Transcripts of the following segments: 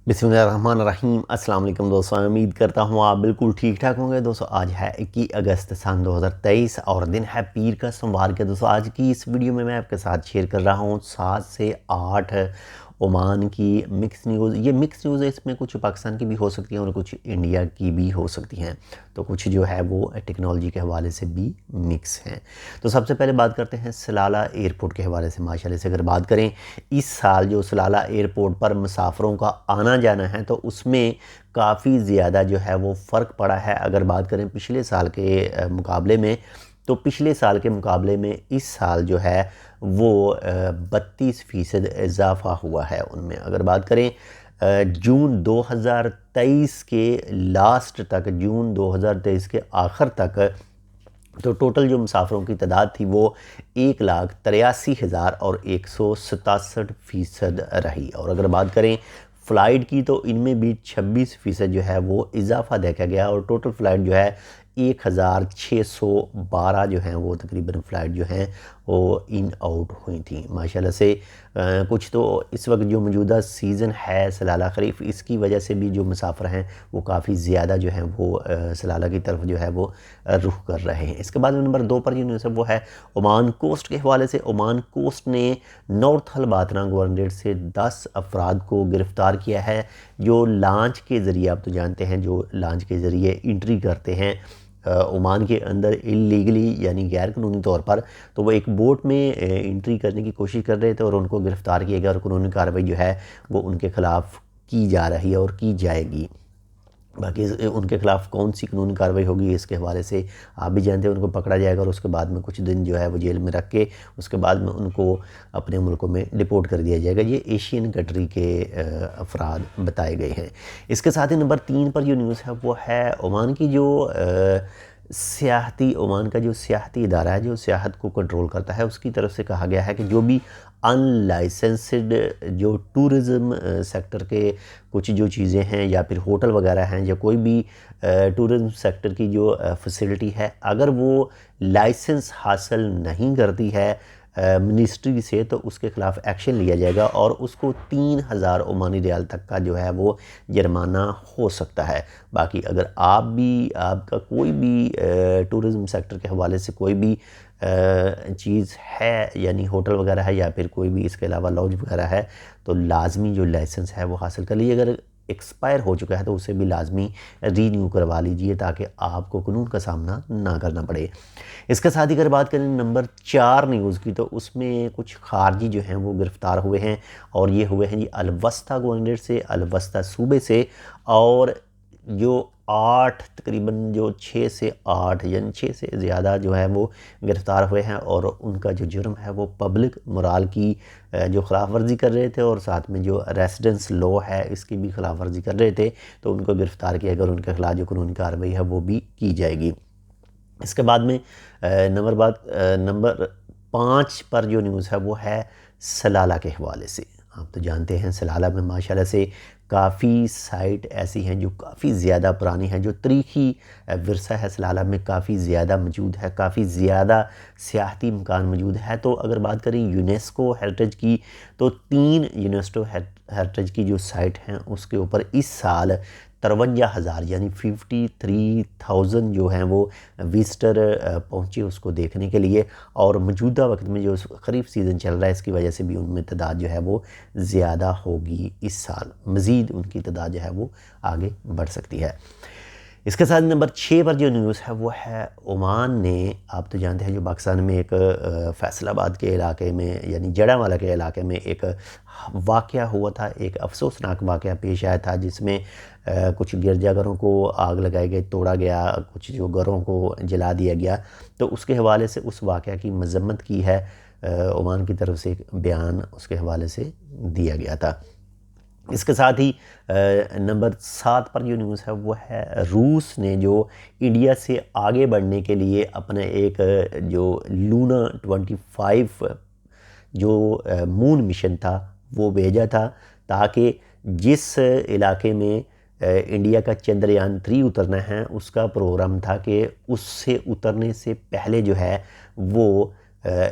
बिस्मिल्लाहिर्रहमानिर्रहीम। अस्सलाम वालेकुम दोस्तों, मैं उम्मीद करता हूँ आप बिल्कुल ठीक ठाक होंगे। दोस्तों आज है 21 अगस्त सन 2023 और दिन है पीर का सोमवार के। दोस्तों आज की इस वीडियो में मैं आपके साथ शेयर कर रहा हूँ 7 से 8 ओमान की मिक्स न्यूज़। ये मिक्स न्यूज़ है, इसमें कुछ पाकिस्तान की भी हो सकती हैं और कुछ इंडिया की भी हो सकती हैं, तो कुछ जो है वो टेक्नोलॉजी के हवाले से भी मिक्स हैं। तो सबसे पहले बात करते हैं सलाला एयरपोर्ट के हवाले से। माशाल्लाह से अगर बात करें, इस साल जो सलाला एयरपोर्ट पर मुसाफिरों का आना जाना है तो उसमें काफ़ी ज़्यादा जो है वो फ़र्क पड़ा है। अगर बात करें पिछले साल के मुकाबले में, तो पिछले साल के मुकाबले में इस साल जो है वो 32% इजाफ़ा हुआ है उनमें। अगर बात करें जून 2023 के लास्ट तक, जून 2023 के आखिर तक, तो टोटल जो मुसाफिरों की तादाद थी वो 1,83,167% रही। और अगर बात करें फ़्लाइट की, तो इनमें भी 26% जो है वो इजाफ़ा देखा गया और टोटल फ़्लाइट जो है 1,612 जो हैं वो तकरीबन फ़्लाइट जो हैं वो इन आउट हुई थी। माशाल्लाह से कुछ तो इस वक्त जो मौजूदा सीज़न है सलाला खरीफ, इसकी वजह से भी जो मुसाफिर हैं वो काफ़ी ज़्यादा जो हैं वो सलाला की तरफ जो है वो रुख कर रहे हैं। इसके बाद नंबर 2 पर जो न्यूज़ है वो है ओमान कोस्ट के हवाले से। ओमान कोस्ट ने नॉर्थ अल बातना गवर्नरेट से 10 अफराद को गिरफ़्तार किया है, जो लांच के ज़रिए, आप तो जानते हैं, जो लांच के ज़रिए एंट्री करते हैं ओमान के अंदर इलीगली, यानी गैर कानूनी तौर पर, तो वो एक बोट में एंट्री करने की कोशिश कर रहे थे और उनको गिरफ़्तार किया गया और कानूनी कार्रवाई जो है वो उनके ख़िलाफ़ की जा रही है और की जाएगी। बाकी उनके ख़िलाफ़ कौन सी कानूनी कार्रवाई होगी इसके हवाले से आप भी जानते हैं। उनको पकड़ा जाएगा और उसके बाद में कुछ दिन जो है वो जेल में रख के उसके बाद में उनको अपने मुल्कों में डिपोर्ट कर दिया जाएगा। ये एशियन कंट्री के अफराद बताए गए हैं। इसके साथ ही नंबर 3 पर जो न्यूज़ है वो है ओमान की जो ओमान का जो सियाहती इदारा है, जो सियाहत को कंट्रोल करता है, उसकी तरफ से कहा गया है कि जो भी अनलाइसेंस्ड जो टूरिज़म सेक्टर के कुछ जो चीज़ें हैं या फिर होटल वगैरह हैं या कोई भी टूरिज़म सेक्टर की जो फैसिलिटी है, अगर वो लाइसेंस हासिल नहीं करती है मिनिस्ट्री से, तो उसके ख़िलाफ़ एक्शन लिया जाएगा और उसको 3,000 ओमानी रियाल तक का जो है वो जुर्माना हो सकता है। बाकी अगर आपका कोई भी टूरिज़म सेक्टर के हवाले से कोई भी चीज़ है, यानी होटल वगैरह है या फिर कोई भी इसके अलावा लॉज वगैरह है, तो लाजमी जो लाइसेंस है वो हासिल कर लीजिए। अगर एक्सपायर हो चुका है तो उसे भी लाजमी रीन्यू करवा लीजिए ताकि आपको कानून का सामना ना करना पड़े। इसके साथ ही अगर बात करें नंबर 4 न्यूज़ की, तो उसमें कुछ खारजी जो हैं वो गिरफ़्तार हुए हैं और ये हुए हैं जी अल-वस्ता गवर्नरेट से, अल-वस्ता सूबे से। और जो 8 तकरीबन जो 6 से 8 यानी 6 से ज़्यादा जो है वो गिरफ़्तार हुए हैं और उनका जो जुर्म है वो पब्लिक मोराल की जो ख़िलाफ़ वर्जी कर रहे थे और साथ में जो रेसिडेंस लॉ है इसकी भी ख़िलाफ़ वर्जी कर रहे थे, तो उनको गिरफ़्तार किया गया और उनके ख़िलाफ़ जो कानूनी कार्रवाई है वो भी की जाएगी। इसके बाद में नंबर 5 पर जो न्यूज़ है वो है सलाला के हवाले से। आप तो जानते हैं सलाला में माशाल्लाह से काफ़ी साइट ऐसी हैं जो काफ़ी ज़्यादा पुरानी हैं, जो तारीख़ी विरसा है सलाला में काफ़ी ज़्यादा मौजूद है, काफ़ी ज़्यादा सियाहती मकान मौजूद है। तो अगर बात करें यूनेस्को हेरिटेज की, तो 3 यूनेस्को हेरिटेज की जो साइट हैं उसके ऊपर इस साल 53,000 यानी 53,000 जो हैं वो विज़िटर पहुँचे उसको देखने के लिए। और मौजूदा वक्त में जो ख़रीफ सीज़न चल रहा है इसकी वजह से भी उनमें तादाद जो है वो ज़्यादा होगी इस साल, मज़ीद उनकी तादाद जो है वो आगे बढ़ सकती है। इसके साथ नंबर 6 पर जो न्यूज़ है वो है ओमान ने, आप तो जानते हैं, जो पाकिस्तान में एक फैसलाबाद के इलाके में यानी जड़ावाला के इलाके में एक वाक़या हुआ था, एक अफसोसनाक वाक़या पेश आया था जिसमें कुछ गिरजाघरों को आग लगाई गई, तोड़ा गया, कुछ जो घरों को जला दिया गया। तो उसके हवाले से उस वाक़या की मज़म्मत की है, ओमान की तरफ से एक बयान उसके हवाले से दिया गया था। इसके साथ ही नंबर 7 पर जो न्यूज़ है वो है रूस ने जो इंडिया से आगे बढ़ने के लिए अपना एक जो लूना 25 जो मून मिशन था वो भेजा था, ताकि जिस इलाके में इंडिया का चंद्रयान 3 उतरना है उसका प्रोग्राम था कि उससे उतरने से पहले जो है वो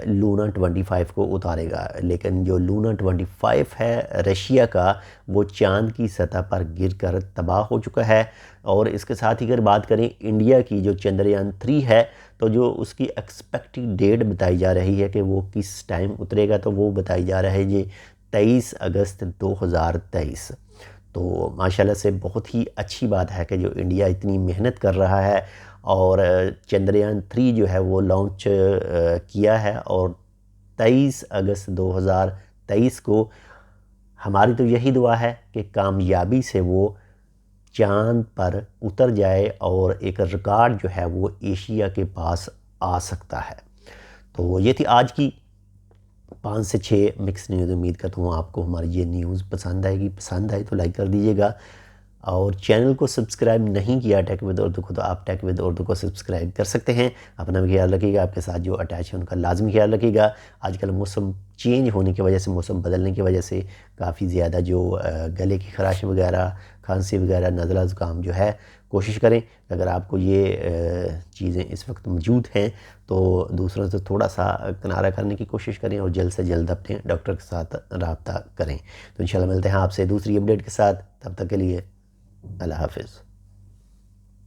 لونا 25 کو اتارے گا، لیکن جو لونا 25 ہے رشیا کا وہ چاند کی سطح پر گر کر تباہ ہو چکا ہے۔ اور اس کے ساتھ ہی اگر بات کریں انڈیا کی جو چندریان 3 ہے تو جو اس کی ایکسپیکٹڈ ڈیٹ بتائی جا رہی ہے کہ وہ کس ٹائم اترے گا، تو وہ بتائی جا رہا ہے یہ 23 اگست 2023۔ تو ماشاءاللہ سے بہت ہی اچھی بات ہے کہ جو انڈیا اتنی محنت کر رہا ہے اور چندریان 3 جو ہے وہ لانچ کیا ہے، اور 23 اگست 2023 کو ہماری تو یہی دعا ہے کہ کامیابی سے وہ چاند پر اتر جائے اور ایک ریکارڈ جو ہے وہ ایشیا کے پاس آ سکتا ہے۔ تو یہ تھی آج کی 5 سے 6 مکس نیوز۔ امید کرتا ہوں آپ کو ہماری یہ نیوز پسند آئے گی، پسند آئی تو لائک کر دیجیے گا، اور چینل کو سبسکرائب نہیں کیا ٹیک ود اردو کو تو آپ ٹیک ود اردو کو سبسکرائب کر سکتے ہیں۔ اپنا بھی خیال رکھیے گا، آپ کے ساتھ جو اٹیچ ہے ان کا لازمی خیال رکھیے گا۔ آج کل موسم چینج ہونے کی وجہ سے، موسم بدلنے کی وجہ سے کافی زیادہ جو گلے کی خراش وغیرہ، کھانسی وغیرہ، نزلہ زکام جو ہے، کوشش کریں اگر آپ کو یہ چیزیں اس وقت موجود ہیں تو دوسروں سے تھوڑا سا کنارہ کرنے کی کوشش کریں اور جلد سے جلد اپنے ڈاکٹر کے ساتھ رابطہ کریں۔ تو انشاءاللہ ملتے ہیں آپ سے دوسری اپڈیٹ کے ساتھ، تب تک کے لیے اللہ حافظ۔